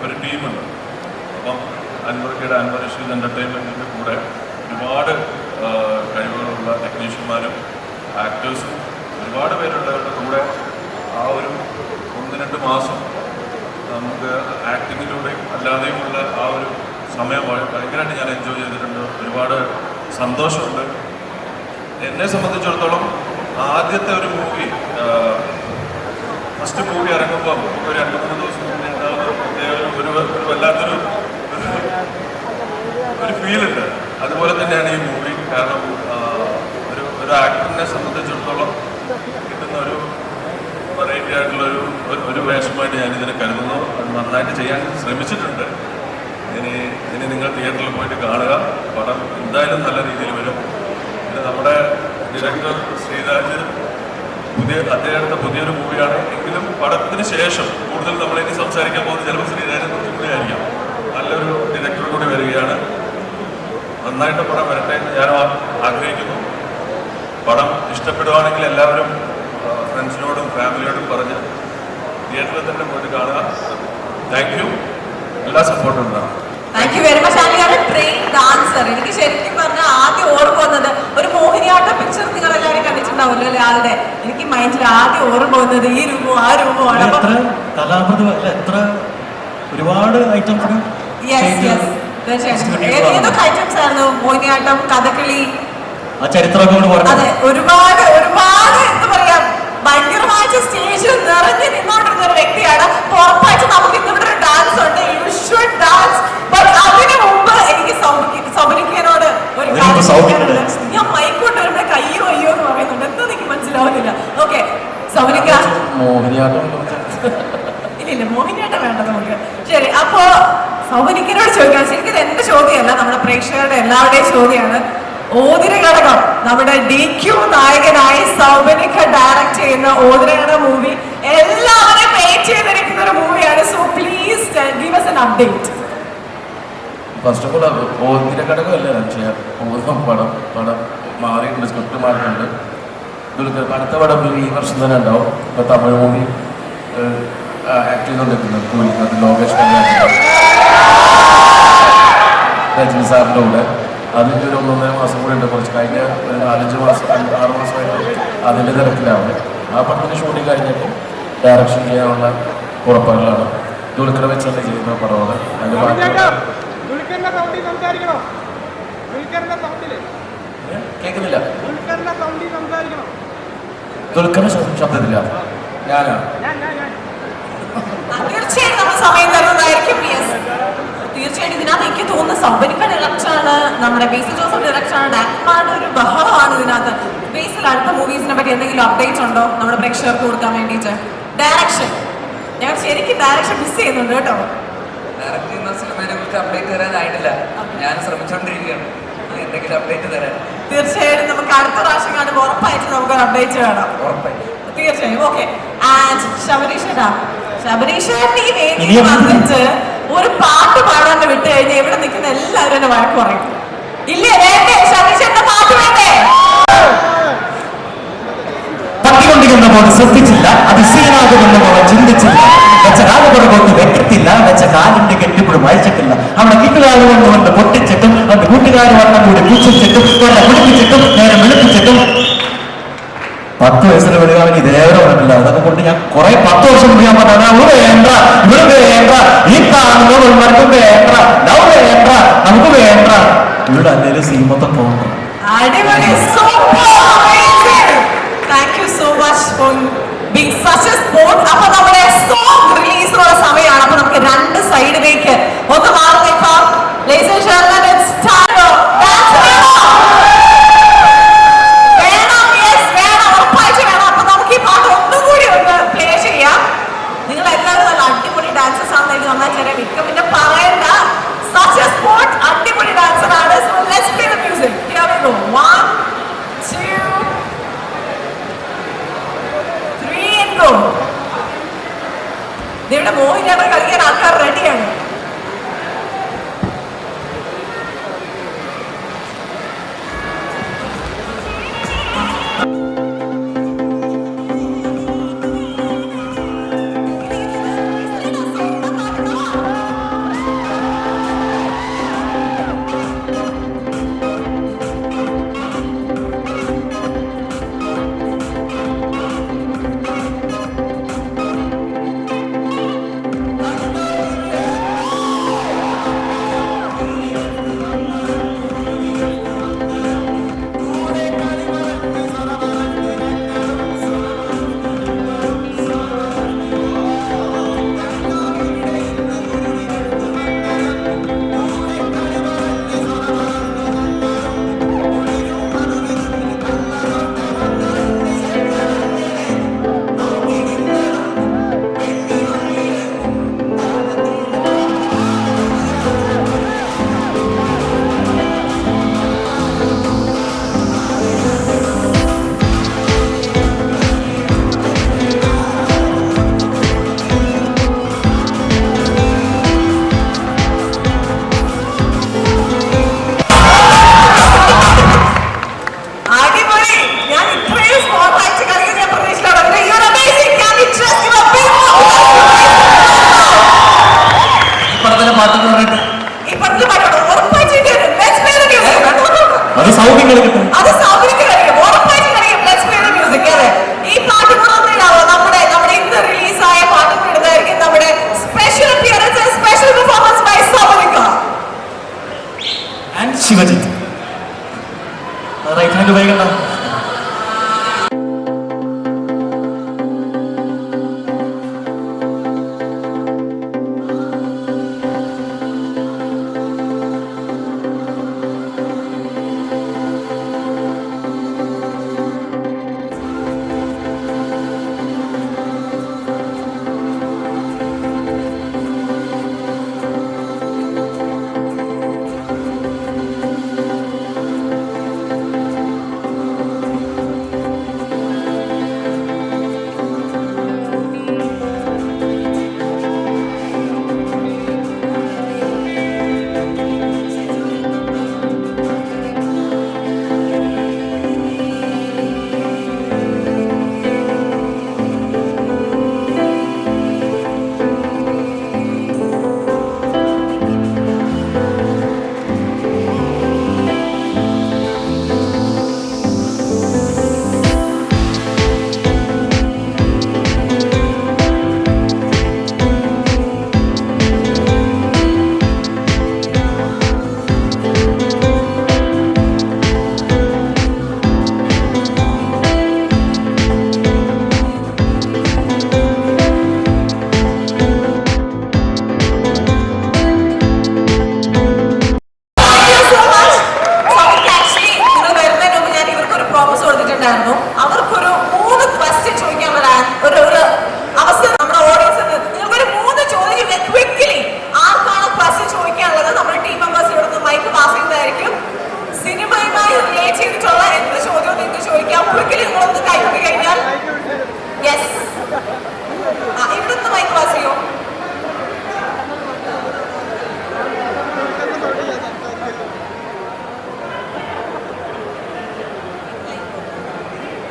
ഒരു ടീമുണ്ട്. അപ്പം അൻവർക്കയുടെ അൻവർ റഷീദ് എൻ്റർടൈൻമെൻറ്റിൻ്റെ കൂടെ ഒരുപാട് കഴിവുകളുള്ള ടെക്നീഷ്യന്മാരും ആക്ടേഴ്സും ഒരുപാട് പേരുള്ളവരുടെ കൂടെ ആ ഒരു 1-2 മാസം നമുക്ക് ആക്ടിങ്ങിലൂടെയും അല്ലാതെയുമുള്ള ആ ഒരു സമയം ഭയങ്കരമായിട്ട് ഞാൻ എൻജോയ് ചെയ്തിട്ടുണ്ട്. ഒരുപാട് സന്തോഷമുണ്ട്. എന്നെ സംബന്ധിച്ചിടത്തോളം ആദ്യത്തെ ഒരു മൂവി, ഫസ്റ്റ് മൂവി ഇറങ്ങുമ്പോൾ ഒരു 2-3 ദിവസം മുന്നേ ഉണ്ടാകുന്ന ഒരു വല്ലാത്തൊരു ഫീലുണ്ട്. അതുപോലെ തന്നെയാണ് ഈ മൂവി. കാരണം ഒരു ആക്ടറിനെ സംബന്ധിച്ചിടത്തോളം കിട്ടുന്ന ഒരു വെറൈറ്റി ആയിട്ടുള്ളൊരു ഒരു വേഷമായിട്ട് ഞാനിതിനെ കരുതുന്നു. അത് നന്നായിട്ട് ചെയ്യാൻ ശ്രമിച്ചിട്ടുണ്ട്. ഇനി നിങ്ങൾ തിയേറ്ററിൽ പോയിട്ട് കാണുക. പടം എന്തായാലും നല്ല രീതിയിൽ വരും. പിന്നെ നമ്മുടെ ഡയറക്ടർ ശ്രീരാജ് അദ്ദേഹത്തെ പുതിയൊരു മൂവിയാണ് എങ്കിലും പടത്തിന് ശേഷം കൂടുതൽ നമ്മളിനി സംസാരിക്കാൻ പോകുന്നത് ചിലപ്പോൾ ശ്രീരാജിനെ കുറിച്ച് കൂടി ആയിരിക്കാം. നല്ലൊരു ഡയറക്ടർ കൂടി വരികയാണ്. നന്നായിട്ട് പടം വരട്ടെ എന്ന് ഞാൻ ആഗ്രഹിക്കുന്നു. പടം ഇഷ്ടപ്പെടുവാണെങ്കിൽ എല്ലാവരും ഫ്രണ്ട്സിനോടും ഫാമിലിയോടും പറഞ്ഞ് തിയേറ്ററിൽ തന്നെ പോയിട്ട് കാണുക. Thank you. എല്ലാ സപ്പോർട്ടും ഉണ്ടാകും. Thank you very much. ആണ് ട്രെയിൻ ഡാൻസർ. എനിക്ക് ശരിക്കും പറഞ്ഞാൽ ആദ്യം ഓർമ്മ വന്നത് ഒരു മോഹിനിയാട്ട പിക്ചർ നിങ്ങൾ എല്ലാവരും കണ്ടിട്ടുണ്ടാവുമല്ലോ അല്ലെ ആളുടെ. എനിക്ക് മൈൻഡിൽ ആദ്യം ഓർമ്മ വന്നത് ഈ രൂപവും ആ രൂപമാണ്. എത്ര ഒരുപാട് ഐറ്റംസ്. ഏതൊക്കെ ഐറ്റംസ് ആയിരുന്നു? മോഹിനിയാട്ടം, കഥകളി, അതെ, ഒരുപാട് എന്താ പറയാ, ഭയങ്കരമായിട്ട് സ്റ്റേജിൽ നിറഞ്ഞു നിന്നോണ്ടിരുന്ന ഒരു വ്യക്തിയാണ്. ഉറപ്പായിട്ട് നമുക്ക് ഇന്നിവിടെ പ്രേക്ഷകരുടെ എല്ലാവരുടെയും ചോദ്യമാണ്. ഓതിരഘടകം നമ്മുടെ DQ നായകനായി സൗബിനിക ഡയറക്ട് ചെയ്യുന്ന ഓതിരഘടകം മൂവി എല്ലാവരെയും വെയിറ്റ് ചെയ്തിരിക്കുന്ന ഒരു മൂവിയാണ്. So please give us an update. First of all ഓതിര ഘടകമല്ല ഞാൻ ചെയ്യാം. പടം മാറിയിട്ടുണ്ട്, സ്ക്രിപ്റ്റ് മാറിയിട്ടുണ്ട്. അടുത്ത പടം ഈ വർഷം തന്നെ ഉണ്ടാവും. ഇപ്പൊ തമിഴ് മൂവി ആക്ട് ചെയ്തുകൊണ്ടിരിക്കുന്നത് അത് ലോകേഷ് രജനി സാറിൻ്റെ കൂടെ. അതിൻ്റെ ഒരു 1.5 മാസം കൂടെ ഉണ്ട്. കുറച്ച് കഴിഞ്ഞ ഒരു 4-5 മാസം 6 മാസമായിട്ട് അതിൻ്റെ തിരക്കിലാണ്. ആ പടത്തിൻ്റെ ഷൂട്ടിങ് കഴിഞ്ഞിട്ട് ഡയറക്ഷൻ ചെയ്യാനുള്ള ഉറപ്പുകളാണ്. ദുൽഖർ വെച്ചല്ലേ ചെയ്യുന്ന പടമാണ്. അതിൻ്റെ കേൾക്കുന്നില്ല. ദുൽഖറിന്റെ ശബ്ദത്തില്ല. ഞാനാ തീർച്ചയായും നമ്മൾ സമയം തരുന്നതായിരിക്കും. തീർച്ചയായിട്ടും ഇതിനകത്ത് എനിക്ക് തോന്നുന്ന സൗബിനിക ഡയറക്ടറാണ്, നമ്മുടെ ബേസിൽ ജോസഫ് ഡയറക്ടറാണ്, ഡയറക്ടർമാരുടെ ഒരു ബഹളമാണ് ഇതിനകത്ത്. ബേസിൽ അടുത്ത മൂവീസിനെ പറ്റി എന്തെങ്കിലും അപ്ഡേറ്റ് ഉണ്ടോ നമ്മുടെ പ്രേക്ഷകർക്ക് കൊടുക്കാൻ വേണ്ടിയിട്ട്? ഡയറക്ഷൻ ഞങ്ങൾ ശരിക്കും ഡയറക്ഷൻ മിസ് ചെയ്യുന്നുണ്ട് കേട്ടോ. ഡയറക്ട് ചെയ്യുന്ന സിനിമയെ കുറിച്ച് അപ്ഡേറ്റ് തരാനായിട്ടില്ല. ഞാൻ ശ്രമിച്ചുകൊണ്ടിരിക്കുകയാണ് എന്തെങ്കിലും അപ്ഡേറ്റ് തരാൻ. തീർച്ചയായും നമുക്ക് അടുത്ത പ്രാവശ്യം കാണുമ്പോൾ ഉറപ്പായിട്ട് നമുക്കൊരു അപ്ഡേറ്റ് വേണം. ഉറപ്പായി തീർച്ചയായും. ഓക്കെ. ആൻഡ് ശബരീഷേട്ടാ, ശബരീഷേട്ടൻ ഈ വേദിയിൽ വന്നിട്ട് ഒരു പാട്ട് പാടാൻ വിട്ട് കഴിഞ്ഞാൽ ഇവിടെ നിൽക്കുന്ന എല്ലാവരും എന്നെ വഴക്ക് പറയും. ഇല്ലേ? വേണ്ടേ? ശബരീഷേട്ടന്റെ പാട്ട് വേണ്ടേ? പട്ടികൊണ്ടിരുന്നപ്പോൾ ശ്രദ്ധിച്ചില്ല, അത് സീനാകുമെന്നപ്പോൾ ചിന്തിച്ചില്ല, വെച്ച കാലുകൊണ്ട് കൊണ്ട് വെക്കത്തില്ല, വെച്ച കാലിന്റെ കെട്ടിപ്പോഴും വായിച്ചിട്ടില്ല. അവിടെ കിട്ടുകാർ കൊണ്ടുകൊണ്ട് പൊട്ടിച്ചിട്ടും അവന്റെ കൂട്ടുകാർ വണ്ണം കൂടി പൂച്ചിച്ചിട്ടും അവരെ കുളിപ്പിച്ചിട്ടും നേരെ വെളുപ്പിച്ചിട്ടും 10 വയസ്സിൽ വിടുകാവൻ ഇതേവരെ പറഞ്ഞില്ല. അതൊക്കെ കൊണ്ട് ഞാൻ കുറെ 10 വർഷം മുമ്പ് ഞാൻ പറഞ്ഞ വേണ്ട, ഇവിടെ വേണ്ട, ഈ കാണുന്നവർക്ക് വേണ്ട, ലവ് വേണ്ട, നമുക്ക് വേണ്ട, ഇവിടെ അല്ലെങ്കിൽ സീമത്തെ പോകണ്ട. അടിപൊളി, super, amazing. Thank you so much for being such A sport. അപ്പൊ നമ്മുടെ സോങ് റിലീസിനുള്ള സമയമാണ്. അപ്പൊ നമുക്ക് 2 സൈഡിലേക്ക് ഒന്ന് മാറി നിൽക്കാം. Ladies and gentlemen, it's time. Dance വേണം. വേണം, ഉറപ്പായിട്ട് വേണം. അപ്പൊ നമുക്ക് ഈ പാട്ട് ഒന്നുകൂടി ഒന്ന് പ്ലേ ചെയ്യാം. നിങ്ങൾ എല്ലാവരും നല്ല അടിപൊളി ഡാൻസേഴ്സ് ആണെന്ന് നന്നായിട്ട് അറിയാം. മിക്ക പിന്നെ പറയണ്ട. Such a sport, അടിപൊളി ഡാൻസർ ആണ്. So let's play the music. Here we go. 1, 2, 3 and go. ഇവിടെ മോഹിനിയാട്ടം കളിക്കാൻ ആൾക്കാർ റെഡിയാണ്.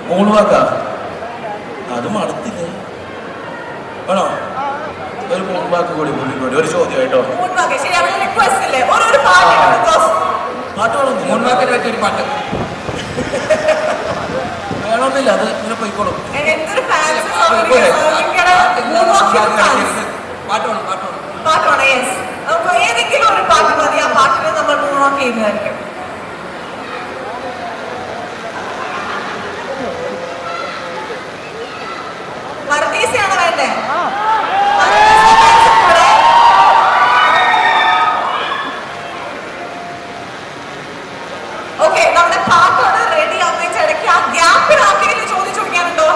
മൂന്ന് വാക്കാ അത് മടുത്തില്ല ആണോ ഒരു മൂന്ന് വാക്ക് കൂടി കൂടി ഒരു ചോദ്യം കേട്ടോ മൂന്നാക്ക് ശരി അവരുടെ റിക്വസ്റ്റ് ഇല്ലേ ഒരു പാട്ട് പാട്ട് വേണമെന്നില്ല മൂന്ന് വാക്കിന് പറ്റിയൊരു പാട്ട് വേണമെന്നില്ല അത് ഇങ്ങനെ പോയിക്കോളും എന്തൊരു ഫാൻസ് പാട്ട് വേണം പാട്ട് വേണം പാട്ടാണ് യെസ് നമുക്ക് ഏതെങ്കിലും ഒരു പാട്ട് മതി ആ പാട്ടിനെ നമ്മൾ മൂന്നോക്ക് ചെയ്യുന്നതായിരിക്കും മർത്തീസയാണോ വേണ്ടേ ഓക്കെ നമ്മുടെ പാട്ടോട് റെഡി ആവുന്ന ഇടയ്ക്ക് ആ ഗ്യാപ്പിൽ ആർക്കെങ്കിലും ചോദിച്ചു കൊടുക്കാനുണ്ടോ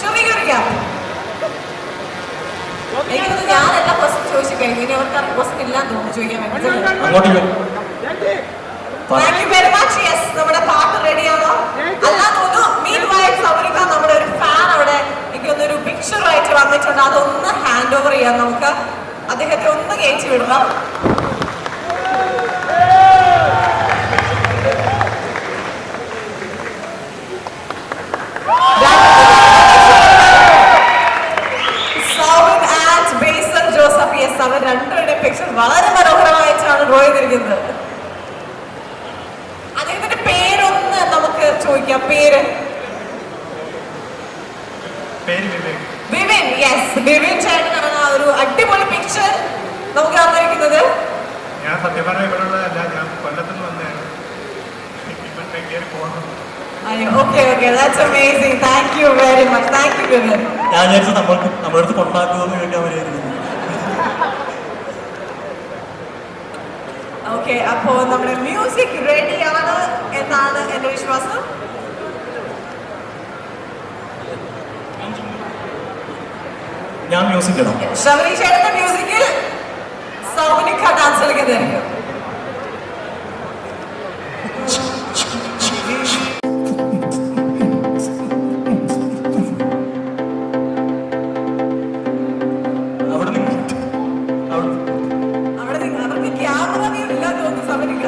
ചെറിയൊരു ഗ്യാപ്പ് എനിക്കൊന്ന് ഞാൻ എല്ലാ ക്വസ്റ്റ്യൻ ചോദിച്ചു കഴിഞ്ഞു ഇനി അവർക്ക് ആ ക്വസ്റ്റ്യൻ ഇല്ലാന്ന് തോന്നുന്നു ചോദിക്കാൻ വേണ്ടി thank you very much yes നമ്മുടെ പാട്ട് റെഡിയാണോ അല്ലാ തോന്നുന്നു മീൻ വൈൽ സൗരിക നമ്മുടെ ഒരു ഫാൻ അവിടെ എനിക്കൊന്നൊരു പിക്ചർ ആയിട്ട് വന്നിട്ടുണ്ട് അതൊന്ന് ഹാൻഡ് ഓവർ ചെയ്യാം നമുക്ക് അദ്ദേഹത്തെ ഒന്ന് കയറ്റി വിടണം അവർ രണ്ടുപേരുടെ പിക്ചർ വളരെ മനോഹരമായിട്ടാണ് ഡ്രോ ചെയ്തിരിക്കുന്നത് അദ്ദേഹത്തിന്റെ പേരൊന്ന് നമുക്ക് ചോദിക്കാം പേര് വിവിൻ യെസ് വിവിൻ ചേട്ടനാണ് ആ ഒരു അടിപൊളി പിക്ചർ നമുക്ക് തന്നിരിക്കുന്നത് ഞാൻ സത്യം പറഞ്ഞ ഇവിടെയുള്ളതല്ല ഞാൻ കൊല്ലത്തുനിന്ന് വന്നതാണ് okay okay that's amazing thank you very much thank you Vivin ഞാൻ വിചാരിച്ചു നമ്മുടെ അടുത്ത് കൊണ്ടാക്കുമെന്ന് കേൾക്കാൻ വരെയായിരുന്നു ഓക്കെ അപ്പോ നമ്മുടെ മ്യൂസിക് റെഡിയാണ് എന്നാണ് എന്റെ വിശ്വാസം ഞാൻ മ്യൂസിക് ഇടാം ശബരി ചേട്ടന്റെ മ്യൂസിക്കിൽ സൗനിക ഡാൻസ് കളിക്കുന്നതായിരിക്കും അവർക്ക് ക്യാമറ ഇല്ല തോന്നുന്നു സൗനിക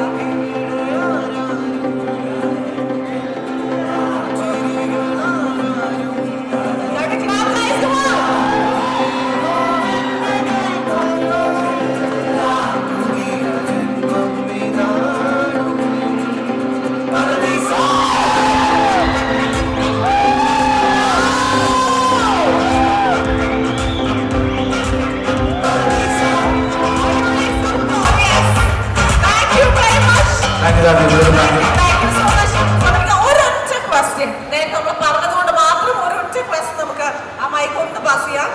നമ്മൾ പറഞ്ഞതുകൊണ്ട് മാത്രം ഒരൊറ്റ ക്വസ്റ്റ്യൻ നമുക്ക് ആ മൈക്ക് ഒന്ന് പാസ് ചെയ്യാം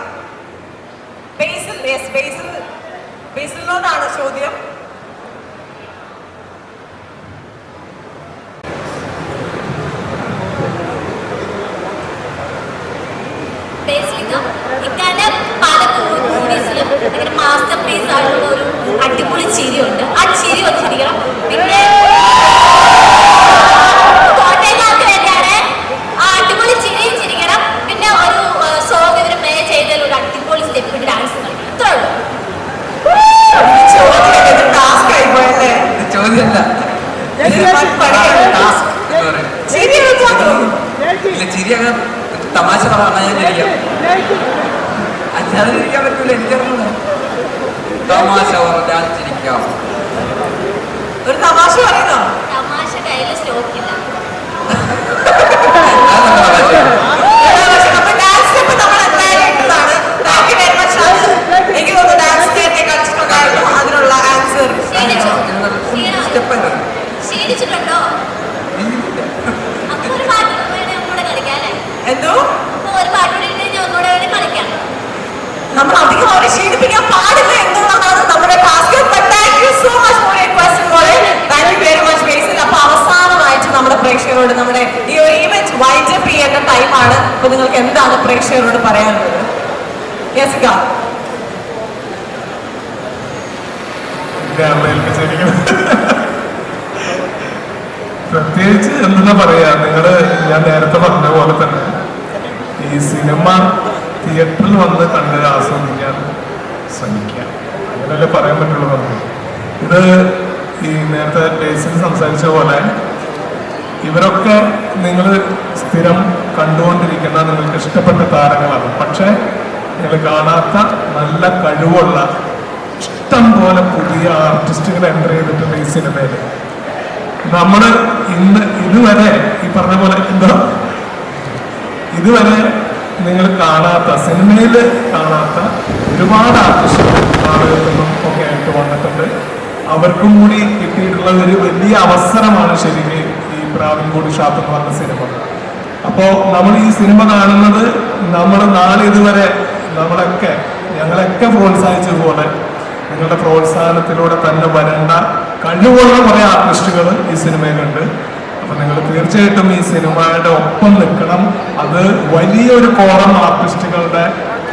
ബേസിലിനോടാണ് ചോദ്യം ഇക്കാന്റെ പല മൂവീസിലും ഭയങ്കര മാസ്റ്റർ പീസ് ആയിട്ടുള്ള ഒരു അടിപൊളി ചിരിയുണ്ട് ആ ചിരി വെച്ചിരിക്കണം പിന്നെ കോട്ടയക്കാർക്ക് വേണ്ടിയാണ് ആ അടിപൊളി ചിരിയും ചിരിക്കണം പിന്നെ ഒരു സോങ് ഇവർ പ്ലേ ചെയ്തതിൽ ഒരു അടിപൊളി സ്റ്റെപ്പ് ഡാൻസ് കളിക്കണം ഇത്രേ ഉള്ളൂ ടാസ്ക് ആയി പോയല്ലേ ചോദ്യമല്ല ഇല്ല ചിരി അങ്ങനെ തമാശ പറഞ്ഞാൽ ഞാൻ ചിരിക്കാം അല്ലാതെ ചിരിക്കാൻ പറ്റൂല എനിക്കറിഞ്ഞൂടാ തമാശ പറഞ്ഞാൽ ചിരിക്കാം ഒരു തമാശ പറയുന്നോ തമാശ കയ്യിൽ സ്റ്റോക്കില്ല എനിക്ക് തോന്നുന്നു ഡാൻസ് നേരത്തെ കളിച്ചിട്ടുണ്ടായിരുന്നു അതിനുള്ള ആൻസർ ശീലിച്ചിട്ടുണ്ടോ അപ്പൊ ഒരു പാട്ട് വേണേ ഒന്നുകൂടെ കളിക്കാം അല്ലേ എന്തോ അപ്പൊ ഒരു പാട്ട് കൂടി ഇട്ട് ഒന്നുകൂടെ വേണേ കളിക്കാം നമ്മൾ അധികം അവരെ ക്ഷീണിപ്പിക്കാൻ പാടില്ല എന്നുള്ളതാണ് നമ്മുടെ task thank you so much for your question മോളെ താങ്ക് യു വെരി മച്ച് ബേസിൽ അപ്പൊ അവസാനമായിട്ട് നമ്മുടെ പ്രേക്ഷകരോട് നമ്മുടെ ഈ ഒരു ഈവന്റ് വൈൻഡ് അപ്പ് ചെയ്യേണ്ട ടൈമാണ് അപ്പൊ നിങ്ങൾക്ക് എന്താണ് പ്രേക്ഷകരോട് പറയാനുള്ളത് യെസിക പ്രത്യേകിച്ച് എന്താ പറയാ നിങ്ങള് ഞാൻ നേരത്തെ പറഞ്ഞ പോലെ തന്നെ ഈ സിനിമ തിയേറ്ററിൽ വന്ന് കണ്ട് ആസ്വദിക്കാൻ ശ്രമിക്കാം അങ്ങനെയല്ലേ പറയാൻ പറ്റുള്ളൂ നമുക്ക് ഇത് ഈ നേരത്തെ ബേസിൽ സംസാരിച്ച പോലെ ഇവരൊക്കെ നിങ്ങൾ സ്ഥിരം കണ്ടുകൊണ്ടിരിക്കുന്ന നിങ്ങൾക്ക് ഇഷ്ടപ്പെട്ട താരങ്ങളാണ്. പക്ഷേ നിങ്ങൾ കാണാത്ത നല്ല കഴിവുള്ള ഇഷ്ടം പോലെ പുതിയ ആർട്ടിസ്റ്റുകൾ എൻ്റർ ചെയ്തിട്ടുണ്ട് ഈ സിനിമയിൽ. നമ്മൾ ഇതുവരെ ഈ പറഞ്ഞ പോലെ ഇതുവരെ നിങ്ങൾ കാണാത്ത സിനിമയിൽ കാണാത്ത ഒരുപാട് ആർട്ടിസ്റ്റുകൾ ആളുകളിൽ നിന്നും ഒക്കെ ആയിട്ട് വന്നിട്ടുണ്ട്. അവർക്കും കൂടി കിട്ടിയിട്ടുള്ള ഒരു വലിയ അവസരമാണ് ശരിക്കും ഈ പ്രാവിൻകൂട് ഷാപ്പ് എന്ന് പറഞ്ഞ സിനിമ. അപ്പോൾ നമ്മൾ ഈ സിനിമ കാണുന്നത് നമ്മൾ ഇതുവരെ ഞങ്ങളൊക്കെ പ്രോത്സാഹിച്ചതുപോലെ നിങ്ങളുടെ പ്രോത്സാഹനത്തിലൂടെ തന്നെ വരേണ്ട കഴിവുള്ള കുറെ ആർട്ടിസ്റ്റുകൾ ഈ സിനിമയിലുണ്ട്. അപ്പൊ നിങ്ങൾ തീർച്ചയായിട്ടും ഈ സിനിമയുടെ ഒപ്പം നിൽക്കണം. അത് വലിയൊരു കോളം ആർട്ടിസ്റ്റുകളുടെ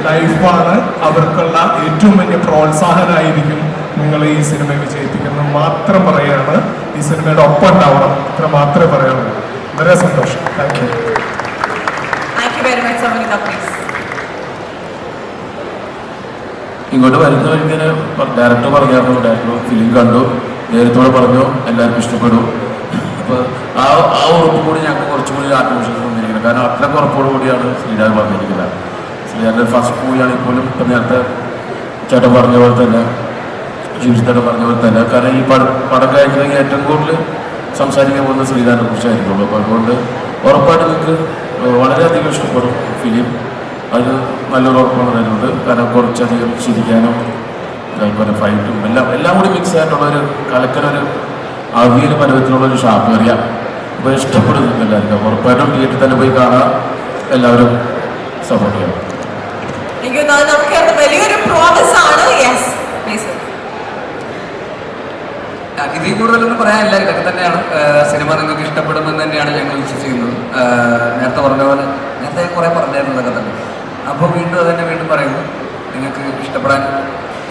ലൈഫാണ്. അവർക്കുള്ള ഏറ്റവും വലിയ പ്രോത്സാഹനമായിരിക്കും നിങ്ങൾ ഈ സിനിമ വിജയിപ്പിക്കുന്നത് മാത്രം പറയാണ്. ഈ സിനിമയുടെ ഒപ്പം ഉണ്ടാവണം, അത്ര മാത്രമേ പറയാനുള്ളൂ. വളരെ സന്തോഷം. Thank you. Thank you very much, Samrita, please. ഇങ്ങോട്ട് വരുന്ന വഴിക്ക് ഡയറക്ടർ പറഞ്ഞായിരുന്നു, ഡയറക്ടർ ഫിലിം കണ്ടു, നേരത്തോടെ പറഞ്ഞു എല്ലാവർക്കും ഇഷ്ടപ്പെടും. അപ്പോൾ ആ ഉറപ്പ് കൂടി ഞങ്ങൾക്ക് കുറച്ചും കൂടി ആത്മവിശ്വാസം വന്നിരിക്കുന്നത്. കാരണം അത്രയ്ക്ക് ഉറപ്പോടു കൂടിയാണ് ശ്രീരാജ് പറഞ്ഞിരിക്കുന്നത്. ശ്രീരാജിൻ്റെ ഫസ്റ്റ് മൂവിയാണ് ഇപ്പോഴും ഇപ്പം നേരത്തെ ചേട്ടൻ പറഞ്ഞ പോലെ തന്നെ, ജീവിതത്തേട്ടൻ പറഞ്ഞ പോലെ തന്നെ. കാരണം ഈ പടം കഴിക്കണമെങ്കിൽ ഏറ്റവും കൂടുതൽ സംസാരിക്കാൻ പോകുന്ന ശ്രീരാജിനെ കുറിച്ചായിരിക്കുള്ളൂ. അപ്പോൾ അതുകൊണ്ട് ഉറപ്പായിട്ട് നിങ്ങൾക്ക് വളരെയധികം ഇഷ്ടപ്പെടും ഫിലിം. അത് നല്ലൊരു ഉറപ്പാണ് തരുന്നത്. കാരണം കുറച്ചധികം ചിരിക്കാനും അതുപോലെ ഫൈറ്റും എല്ലാം കൂടി മിക്സ് ആയിട്ടുള്ളൊരു കലക്കലൊരു അവിയൽ പരുവത്തിലുള്ളൊരു ഷാപ്പ് അറിയാം. അപ്പോൾ ഇഷ്ടപ്പെടും നിങ്ങൾക്ക് എല്ലാവർക്കും. ഉറപ്പായിട്ടും തിയേറ്ററിൽ തന്നെ പോയി കാണാൻ എല്ലാവരും സപ്പോർട്ട് ചെയ്യണം. എനിക്ക് നമുക്ക് വലിയൊരു പ്രോമിസ് ആണ്. Yes please. ഇതിൽ കൂടുതലൊന്നും പറയാനില്ല. ഇതൊക്കെ തന്നെയാണ്. സിനിമ നിങ്ങൾക്ക് ഇഷ്ടപ്പെടുമെന്ന് തന്നെയാണ് ഞങ്ങൾ വിശ്വസിക്കുന്നത്. നേരത്തെ പറഞ്ഞ പോലെ നേരത്തെ കുറേ പറഞ്ഞായിരുന്നു ഇതൊക്കെ തന്നെ. അപ്പോൾ വീണ്ടും അത് വീണ്ടും പറയുന്നു, നിങ്ങൾക്ക് ഇഷ്ടപ്പെടാൻ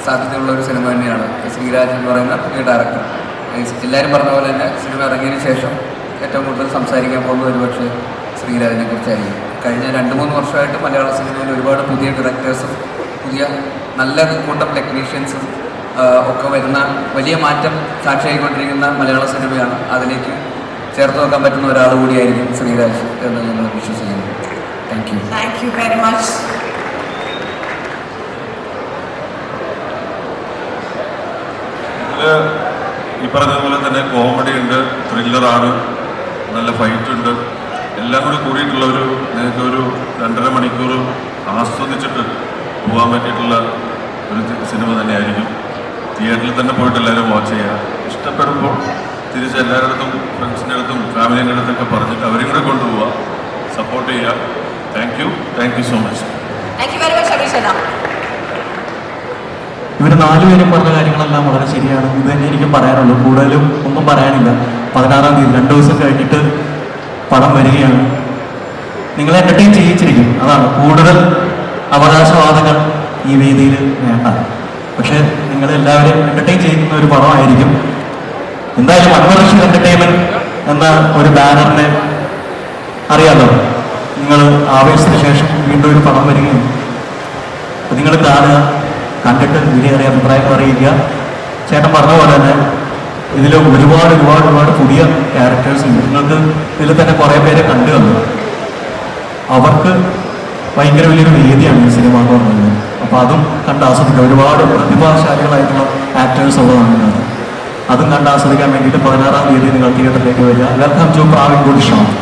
സാധ്യതയുള്ള ഒരു സിനിമ തന്നെയാണ് ശ്രീരാജ് എന്ന് പറയുന്ന പുതിയ ഡയറക്ടർ. എല്ലാവരും പറഞ്ഞ പോലെ തന്നെ സിനിമ ഇറങ്ങിയതിന് ശേഷം ഏറ്റവും കൂടുതൽ സംസാരിക്കാൻ പോകുന്നത് ഒരുപക്ഷെ ശ്രീരാജിനെ കുറിച്ചായിരിക്കും. കഴിഞ്ഞ 2-3 വർഷമായിട്ട് മലയാള സിനിമയിൽ ഒരുപാട് പുതിയ ഡയറക്ടേഴ്സും പുതിയ നല്ല കൂട്ടം ടെക്നീഷ്യൻസും ഒക്കെ വരുന്ന വലിയ മാറ്റം സാക്ഷിയായിക്കൊണ്ടിരിക്കുന്ന മലയാള സിനിമയാണ്. അതിലേക്ക് ചേർത്ത് വെക്കാൻ പറ്റുന്ന ഒരാൾ കൂടിയായിരിക്കും ശ്രീരാജ് എന്ന് ഞങ്ങൾ വിശ്വസിക്കുന്നു. Thank you. Thank you very much. ഈ പറഞ്ഞതുപോലെ തന്നെ കോമഡി ഉണ്ട്, ത്രില്ലറാണ്, നല്ല ഫൈറ്റ് ഉണ്ട്, എല്ലാം കൂടി കൂടിയിട്ടുള്ള നിങ്ങൾക്ക് ഒരു 2.5 മണിക്കൂർ ആസ്വദിച്ചിട്ട് പോകാൻ പറ്റിയിട്ടുള്ള ഒരു സിനിമ തന്നെയായിരിക്കും. തിയേറ്ററിൽ തന്നെ പോയിട്ട് എല്ലാവരും വാച്ച് ചെയ്യുക. ഇഷ്ടപ്പെടുമ്പോൾ തിരിച്ച് എല്ലാവരുടെ അടുത്തും ഫ്രണ്ട്സിൻ്റെ അടുത്തും ഫാമിലിൻ്റെ അടുത്തൊക്കെ പറഞ്ഞിട്ട് അവരും കൂടെ കൊണ്ടുപോവുക, സപ്പോർട്ട് ചെയ്യുക. Thank you so much. Thank you very much അഭിഷേക. ഇവർ 4 പേരും പറഞ്ഞ കാര്യങ്ങളെല്ലാം വളരെ ശരിയാണ്. ഇത് തന്നെ എനിക്ക് പറയാനുള്ളൂ. കൂടുതലും ഒന്നും പറയാനില്ല. 16-ാം തീയതി 2 ദിവസം കഴിഞ്ഞിട്ട് പടം വരികയാണ്. നിങ്ങളെ എൻ്റർടൈൻ ചെയ്യിച്ചിരിക്കും. അതാണ് കൂടുതൽ അവകാശവാദങ്ങൾ ഈ വേദിയിൽ വേണ്ട. പക്ഷേ നിങ്ങളെല്ലാവരും എൻ്റർടൈൻ ചെയ്യുന്ന ഒരു പടമായിരിക്കും. എന്തായാലും അൻവർ റഷീദ് എൻ്റർടൈൻമെൻറ്റ് എന്ന ഒരു ബാനറിനെ അറിയാമല്ലോ. നിങ്ങൾ ആവേശത്തിന് ശേഷം വീണ്ടും ഒരു പടം വരികയും നിങ്ങൾ കാണുക, കണ്ടിട്ട് വലിയ അഭിപ്രായം അറിയിക്കുക. ചേട്ടൻ പറഞ്ഞ പോലെ തന്നെ ഇതിൽ ഒരുപാട് പുതിയ ക്യാരക്ടേഴ്സ് ഉണ്ട്. നിങ്ങൾക്ക് ഇതിൽ തന്നെ കുറേ പേരെ കണ്ടു വന്നു. അവർക്ക് ഭയങ്കര വലിയൊരു വേദിയാണ് ഈ സിനിമ എന്ന് പറയുന്നത്. അപ്പോൾ അതും കണ്ട് ആസ്വദിക്കുക. ഒരുപാട് പ്രതിഭാശാലികളായിട്ടുള്ള ആക്ടേഴ്സ് ഉള്ളതാണ്. അതും കണ്ട് ആസ്വദിക്കാൻ വേണ്ടിയിട്ട് 16-ാം തീയതി നിങ്ങൾ തിയേറ്ററിലേക്ക് വരിക. Welcome to Pravinkoodu shop.